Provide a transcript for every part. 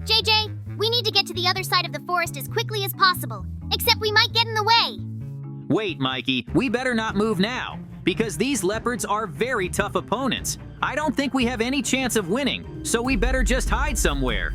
JJ, we need to get to the other side of the forest as quickly as possible, except we might get in the way. Wait, Mikey, we better not move now, because these leopards are very tough opponents. I don't think we have any chance of winning, so we better just hide somewhere.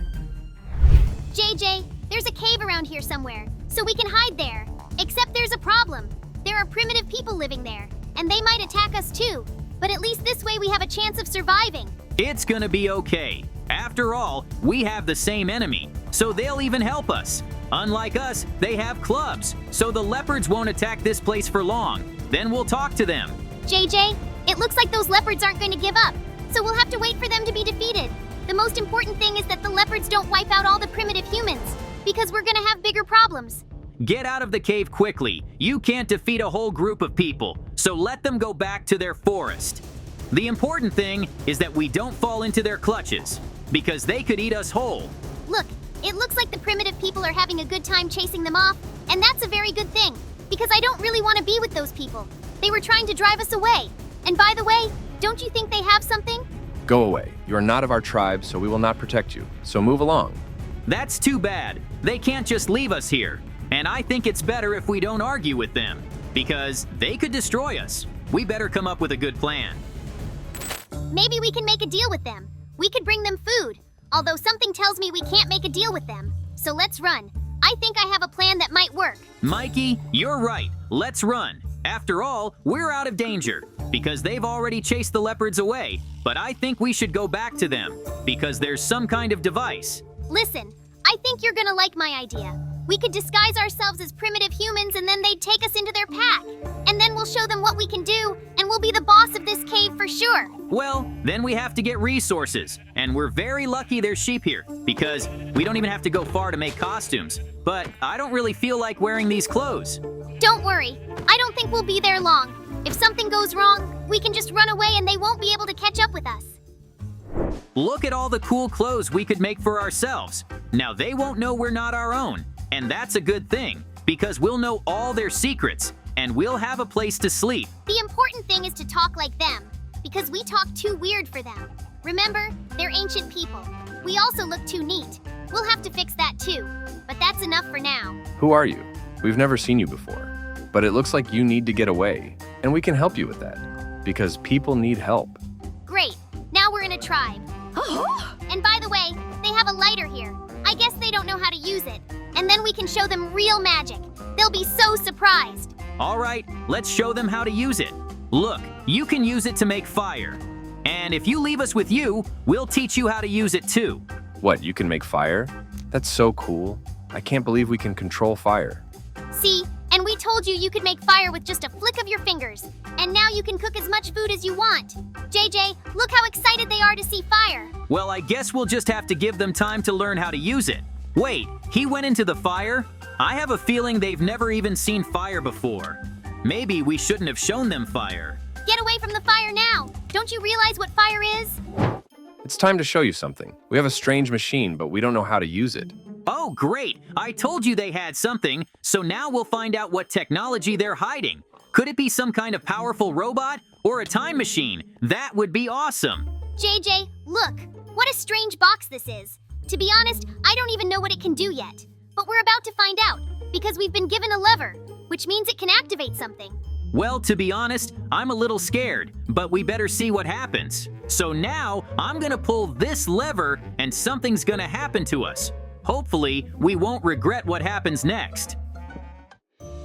JJ, there's a cave around here somewhere, so we can hide there. Except there's a problem. There are primitive people living there, and they might attack us too. But at least this way we have a chance of surviving. It's gonna be okay. After all, we have the same enemy, so they'll even help us. Unlike us, they have clubs, so the leopards won't attack this place for long. Then we'll talk to them. JJ, it looks like those leopards aren't going to give up, so we'll have to wait for them to be defeated. The most important thing is that the leopards don't wipe out all the primitive humans, because we're gonna have bigger problems. Get out of the cave quickly. You can't defeat a whole group of people, so let them go back to their forest. The important thing is that we don't fall into their clutches, because they could eat us whole. Look, it looks like the primitive people are having a good time chasing them off, and that's a very good thing, because I don't really want to be with those people. They were trying to drive us away. And by the way, don't you think they have something? Go away. You are not of our tribe, so we will not protect you. So move along. That's too bad. They can't just leave us here. And I think it's better if we don't argue with them, because they could destroy us. We better come up with a good plan. Maybe we can make a deal with them. We could bring them food, although something tells me we can't make a deal with them. So let's run. I think I have a plan that might work. Mikey, you're right. Let's run. After all, we're out of danger, because they've already chased the leopards away. But I think we should go back to them, because there's some kind of device. Listen, I think you're gonna like my idea. We could disguise ourselves as primitive humans and then they'd take us into their pack. And then we'll show them what we can do, and we'll be the boss of this cave for sure. Well, then we have to get resources, and we're very lucky there's sheep here, because we don't even have to go far to make costumes. But I don't really feel like wearing these clothes. Don't worry, I don't think we'll be there long. If something goes wrong, we can just run away and they won't be able to catch up with us. Look at all the cool clothes we could make for ourselves. Now they won't know we're not our own, and that's a good thing, because we'll know all their secrets, and we'll have a place to sleep. The important thing is to talk like them, because we talk too weird for them. Remember, they're ancient people. We also look too neat. We'll have to fix that too, but that's enough for now. Who are you? We've never seen you before. But it looks like you need to get away, and we can help you with that, because people need help. Great, now we're in a tribe. And by the way, they have a lighter here. I guess they don't know how to use it. And then we can show them real magic. They'll be so surprised. All right, let's show them how to use it. Look, you can use it to make fire. And if you leave us with you, we'll teach you how to use it too. What, you can make fire? That's so cool. I can't believe we can control fire. See, and we told you you could make fire with just a flick of your fingers. And now you can cook as much food as you want. JJ, look how excited they are to see fire. Well, I guess we'll just have to give them time to learn how to use it. Wait, he went into the fire? I have a feeling they've never even seen fire before. Maybe we shouldn't have shown them fire. Get away from the fire now. Don't you realize what fire is? It's time to show you something. We have a strange machine, but we don't know how to use it. Oh, great! I told you they had something, so now we'll find out what technology they're hiding. Could it be some kind of powerful robot or a time machine? That would be awesome. JJ, look. What a strange box this is. To be honest, I don't even know what it can do yet. But we're about to find out, because we've been given a lever, which means it can activate something. Well, to be honest, I'm a little scared, but we better see what happens. So now, I'm gonna pull this lever and something's gonna happen to us. Hopefully, we won't regret what happens next.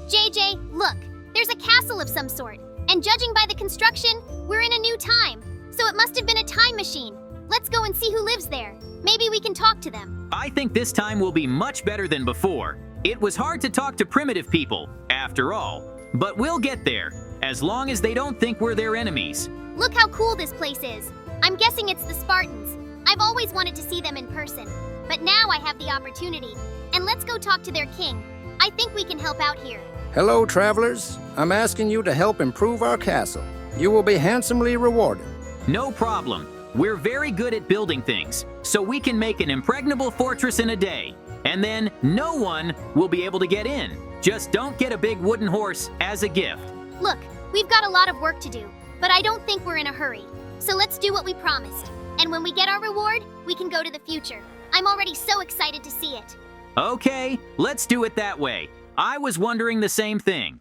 JJ, look. There's a castle of some sort. And judging by the construction, we're in a new time. So it must have been a time machine. Let's go and see who lives there. Maybe we can talk to them. I think this time will be much better than before. It was hard to talk to primitive people, after all. But we'll get there, as long as they don't think we're their enemies. Look how cool this place is. I'm guessing it's the Spartans. I've always wanted to see them in person. But now I have the opportunity. And let's go talk to their king. I think we can help out here. Hello, travelers. I'm asking you to help improve our castle. You will be handsomely rewarded. No problem. We're very good at building things, so we can make an impregnable fortress in a day. And then no one will be able to get in. Just don't get a big wooden horse as a gift. Look, we've got a lot of work to do, but I don't think we're in a hurry. So let's do what we promised. And when we get our reward, we can go to the future. I'm already so excited to see it. Okay, let's do it that way. I was wondering the same thing.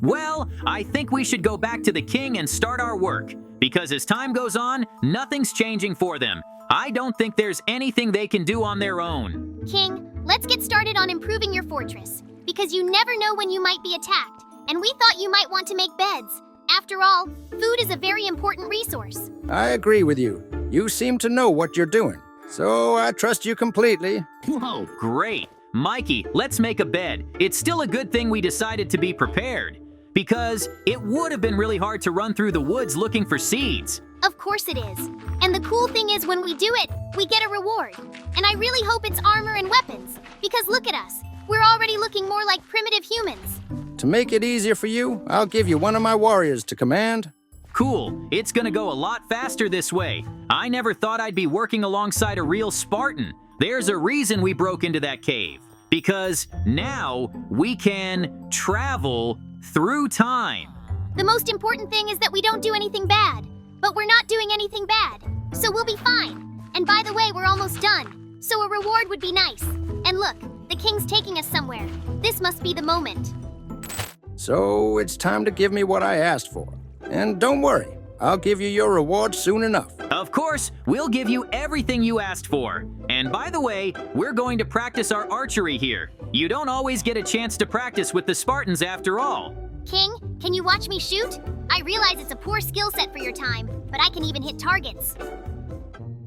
Well, I think we should go back to the king and start our work, because as time goes on, nothing's changing for them. I don't think there's anything they can do on their own. King, let's get started on improving your fortress, because you never know when you might be attacked, and we thought you might want to make beds. After all, food is a very important resource. I agree with you. You seem to know what you're doing, so I trust you completely. Whoa, great. Mikey, let's make a bed. It's still a good thing we decided to be prepared, because it would have been really hard to run through the woods looking for seeds. Of course it is. And the cool thing is when we do it, we get a reward. And I really hope it's armor and weapons, because look at us. We're already looking more like primitive humans. To make it easier for you, I'll give you one of my warriors to command. Cool, it's gonna go a lot faster this way. I never thought I'd be working alongside a real Spartan. There's a reason we broke into that cave. Because now we can travel through time. The most important thing is that we don't do anything bad. But we're not doing anything bad, so we'll be fine. And by the way, we're almost done, so a reward would be nice. And look, the king's taking us somewhere. This must be the moment. So it's time to give me what I asked for. And don't worry, I'll give you your reward soon enough. Of course, we'll give you everything you asked for. And by the way, we're going to practice our archery here. You don't always get a chance to practice with the Spartans after all. King, can you watch me shoot? I realize it's a poor skill set for your time, but I can even hit targets.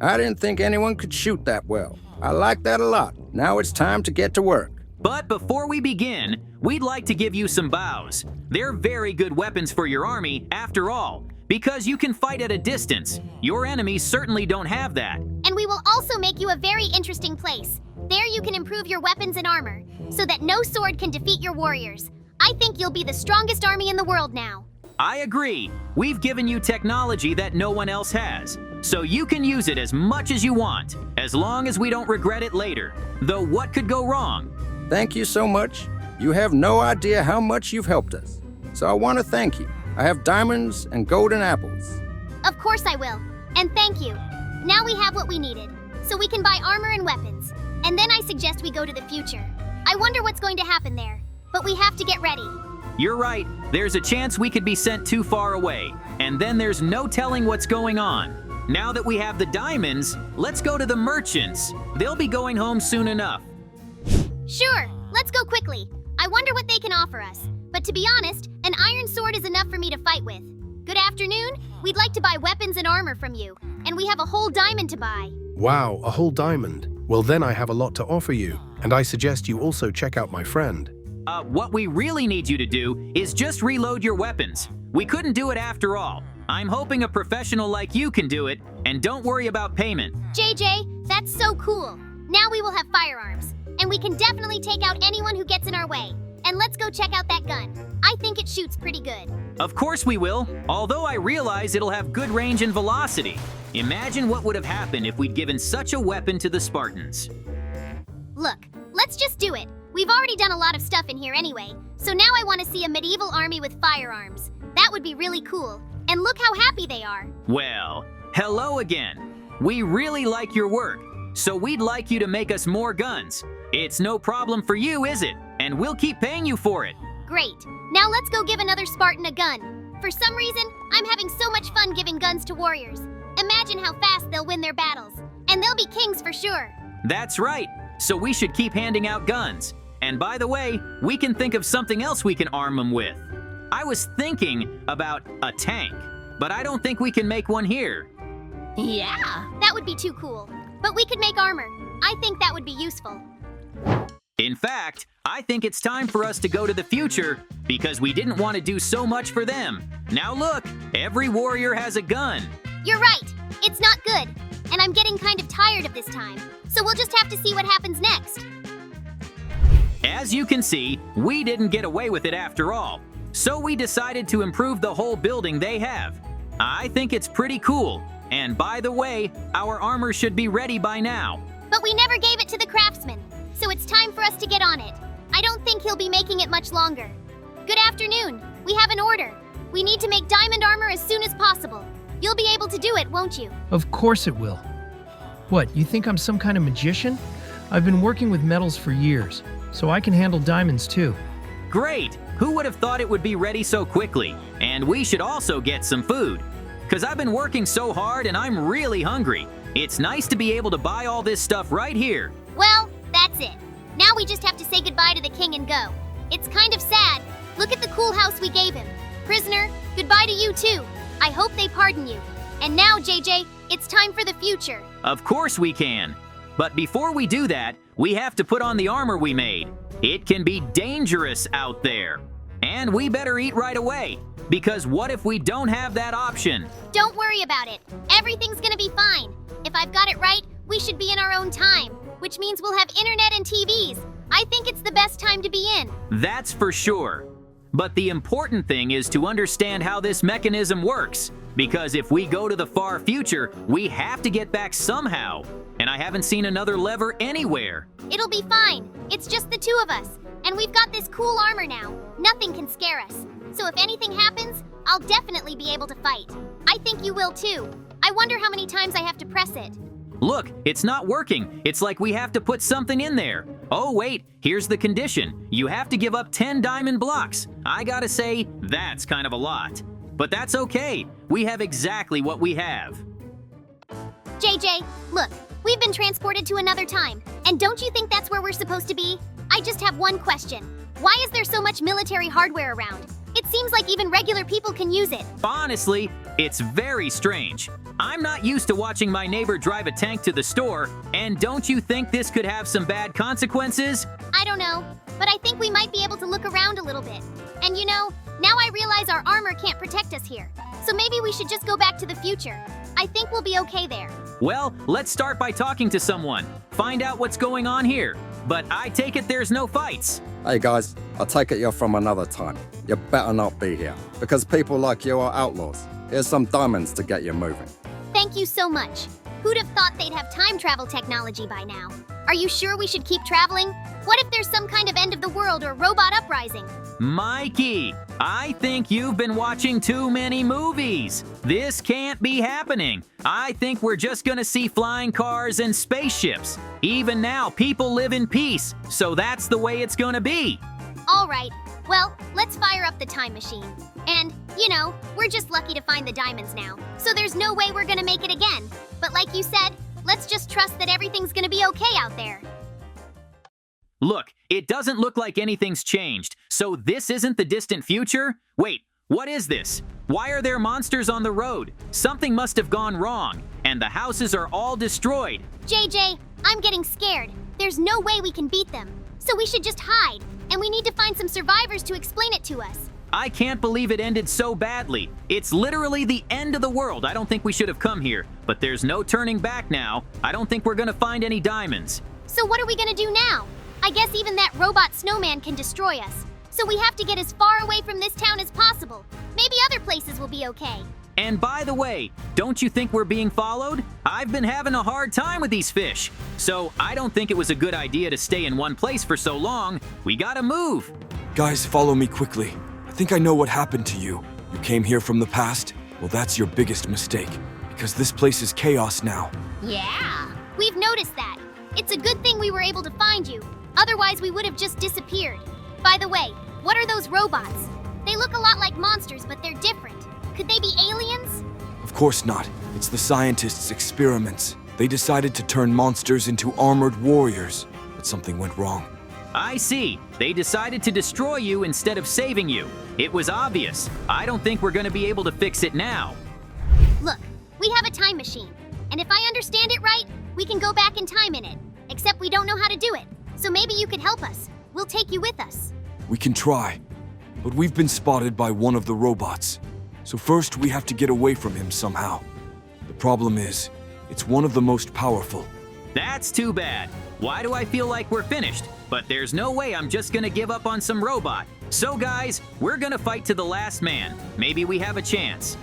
I didn't think anyone could shoot that well. I like that a lot. Now it's time to get to work. But before we begin, we'd like to give you some bows. They're very good weapons for your army, after all, because you can fight at a distance. Your enemies certainly don't have that. And we will also make you a very interesting place. There you can improve your weapons and armor, so that no sword can defeat your warriors. I think you'll be the strongest army in the world now. I agree. We've given you technology that no one else has, so you can use it as much as you want, as long as we don't regret it later. Though what could go wrong? Thank you so much. You have no idea how much you've helped us. So I want to thank you. I have diamonds and golden apples. Of course I will. And thank you. Now we have what we needed, so we can buy armor and weapons. And then I suggest we go to the future. I wonder what's going to happen there, but we have to get ready. You're right. There's a chance we could be sent too far away, and then there's no telling what's going on. Now that we have the diamonds, let's go to the merchants. They'll be going home soon enough. Sure, let's go quickly. I wonder what they can offer us. But to be honest, an iron sword is enough for me to fight with. Good afternoon. We'd like to buy weapons and armor from you, and we have a whole diamond to buy. Wow, a whole diamond. Well, then I have a lot to offer you, and I suggest you also check out my friend. What we really need you to do is just reload your weapons. We couldn't do it after all. I'm hoping a professional like you can do it, and don't worry about payment. JJ, that's so cool. Now we will have firearms, and we can definitely take out anyone who gets in our way. And let's go check out that gun. I think it shoots pretty good. Of course we will, although I realize it'll have good range and velocity. Imagine what would have happened if we'd given such a weapon to the Spartans. Look, let's just do it. We've already done a lot of stuff in here anyway, so now I want to see a medieval army with firearms. That would be really cool. And look how happy they are. Well, hello again. We really like your work, so we'd like you to make us more guns. It's no problem for you, is it? And we'll keep paying you for it. Great. Now let's go give another Spartan a gun. For some reason, I'm having so much fun giving guns to warriors. Imagine how fast they'll win their battles. And they'll be kings for sure. That's right. So we should keep handing out guns. And by the way, we can think of something else we can arm them with. I was thinking about a tank, but I don't think we can make one here. Yeah. That would be too cool. But we could make armor. I think that would be useful. In fact, I think it's time for us to go to the future because we didn't want to do so much for them. Now look, every warrior has a gun. You're right. It's not good. And I'm getting kind of tired of this time. So we'll just have to see what happens next. As you can see, we didn't get away with it after all. So we decided to improve the whole building they have. I think it's pretty cool. And by the way, our armor should be ready by now. But we never gave it to the craftsman. So it's time for us to get on it. I don't think he'll be making it much longer. Good afternoon. We have an order. We need to make diamond armor as soon as possible. You'll be able to do it, won't you? Of course it will. What, you think I'm some kind of magician? I've been working with metals for years, so I can handle diamonds too. Great! Who would have thought it would be ready so quickly? And we should also get some food. 'Cause I've been working so hard and I'm really hungry. It's nice to be able to buy all this stuff right here. Well, that's it. Now we just have to say goodbye to the king and go. It's kind of sad. Look at the cool house we gave him. Prisoner, goodbye to you too. I hope they pardon you. And now, JJ, it's time for the future. Of course we can. But before we do that, we have to put on the armor we made. It can be dangerous out there. And we better eat right away. Because what if we don't have that option? Don't worry about it. Everything's gonna be fine. If I've got it right, we should be in our own time, which means we'll have internet and TVs. I think it's the best time to be in. That's for sure. But the important thing is to understand how this mechanism works. Because if we go to the far future, we have to get back somehow. And I haven't seen another lever anywhere. It'll be fine. It's just the two of us. And we've got this cool armor now. Nothing can scare us. So if anything happens, I'll definitely be able to fight. I think you will too. I wonder how many times I have to press it. Look, it's not working. It's like we have to put something in there. Oh wait, here's the condition. You have to give up 10 diamond blocks. I gotta say, that's kind of a lot. But that's okay. We have exactly what we have. JJ, look, we've been transported to another time. And don't you think that's where we're supposed to be? I just have one question. Why is there so much military hardware around? It seems like even regular people can use it. Honestly, it's very strange. I'm not used to watching my neighbor drive a tank to the store, and don't you think this could have some bad consequences? I don't know, but I think we might be able to look around a little bit. And you know, now I realize our armor can't protect us here. So maybe we should just go back to the future. I think we'll be okay there. Well, let's start by talking to someone. Find out what's going on here. But I take it there's no fights. Hey guys, I take it you're from another time. You better not be here, because people like you are outlaws. Here's some diamonds to get you moving. Thank you so much. Who'd have thought they'd have time travel technology by now? Are you sure we should keep traveling? What if there's some kind of end of the world or robot uprising? Mikey, I think you've been watching too many movies. This can't be happening. I think we're just gonna see flying cars and spaceships. Even now, people live in peace, so that's the way it's gonna be. All right, well, let's fire up the time machine. And, you know, we're just lucky to find the diamonds now, so there's no way we're gonna make it again. But like you said, let's just trust that everything's gonna be okay out there. Look, it doesn't look like anything's changed, so this isn't the distant future? Wait, what is this? Why are there monsters on the road? Something must have gone wrong, and the houses are all destroyed. JJ, I'm getting scared. There's no way we can beat them. So we should just hide, and we need to find some survivors to explain it to us. I can't believe it ended so badly. It's literally the end of the world. I don't think we should have come here, but there's no turning back now. I don't think we're gonna find any diamonds. So what are we gonna do now? I guess even that robot snowman can destroy us. So we have to get as far away from this town as possible. Maybe other places will be okay. And by the way, don't you think we're being followed? I've been having a hard time with these fish. So I don't think it was a good idea to stay in one place for so long. We gotta move. Guys, follow me quickly. I think I know what happened to you. You came here from the past? Well, that's your biggest mistake, because this place is chaos now. Yeah, we've noticed that. It's a good thing we were able to find you. Otherwise, we would have just disappeared. By the way, what are those robots? They look a lot like monsters, but they're different. Could they be aliens? Of course not. It's the scientists' experiments. They decided to turn monsters into armored warriors, but something went wrong. I see. They decided to destroy you instead of saving you. It was obvious. I don't think we're gonna be able to fix it now. Look, we have a time machine. And if I understand it right, we can go back in time in it. Except we don't know how to do it. So maybe you could help us. We'll take you with us. We can try, but we've been spotted by one of the robots. So first we have to get away from him somehow. The problem is, it's one of the most powerful. That's too bad. Why do I feel like we're finished? But there's no way I'm just gonna give up on some robot. So guys, we're gonna fight to the last man. Maybe we have a chance.